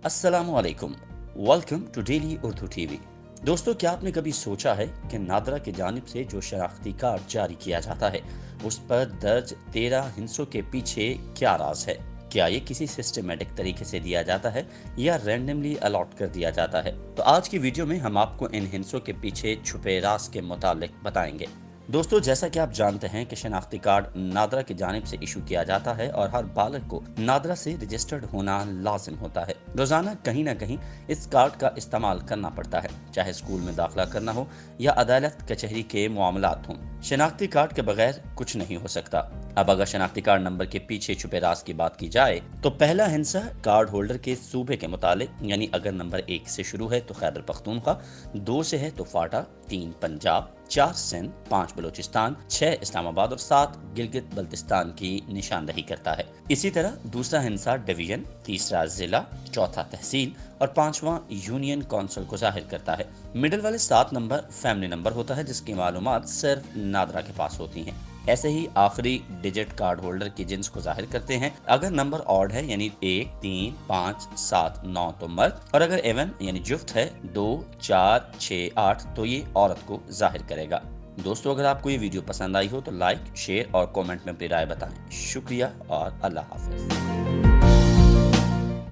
अस्सलाम वालेकुम। Welcome to daily Urdu TV. दोस्तों, क्या आपने कभी सोचा है कि नादरा की जानिब से जो शनाख्ती कार्ड जारी किया जाता है उस पर दर्ज 13 हिंसों के पीछे क्या राज है? क्या ये किसी सिस्टमेटिक तरीके से दिया जाता है या रैंडमली अलॉट कर दिया जाता है? तो आज की वीडियो में हम आपको इन हिंसों के पीछे छुपे राज के मुतालिक बताएंगे। दोस्तों, जैसा कि आप जानते हैं कि शनाख्ती कार्ड नादरा की जानिब से इशू किया जाता है और हर बालग को नादरा से रजिस्टर्ड होना लाजिम होता है। रोजाना कहीं ना कहीं इस कार्ड का इस्तेमाल करना पड़ता है, चाहे स्कूल में दाखिला करना हो या अदालत कचहरी के मामलात हों। शनाख्ती कार्ड के बगैर कुछ नहीं हो सकता। अब अगर शनाख्ती कार्ड नंबर के पीछे छुपे राज की बात की जाए तो पहला हिस्सा कार्ड होल्डर के सूबे के मुतालिक, यानी अगर नंबर 1 से शुरू है तो खैबर पख्तूनख्वा, 2 से है तो फाटा, 3 पंजाब, 4 सिंध, 5 बलूचिस्तान, 6 इस्लामाबाद और 7 गिलगित बल्तिस्तान की निशानदही करता है। इसी तरह दूसरा हिस्सा डिवीजन, तीसरा जिला, चौथा तहसील और 5वां यूनियन काउंसिल को जाहिर करता है। मिडिल वाले 7 नंबर फैमिली नंबर होता है जिसकी मालूमात सिर्फ नादरा के पास होती हैं। ऐसे ही आखिरी डिजिट कार्ड होल्डर की जिन्स को जाहिर करते हैं। अगर नंबर ऑड है यानी 1, 3, 5, 7, 9 तो मर्द, और अगर एवन यानी जुफ्त है 2, 4, 6, 8 तो ये औरत को जाहिर करेगा। दोस्तों, अगर आपको ये वीडियो पसंद आई हो तो लाइक, शेयर और कमेंट में अपनी राय बताएं। शुक्रिया और अल्लाह हाफिज।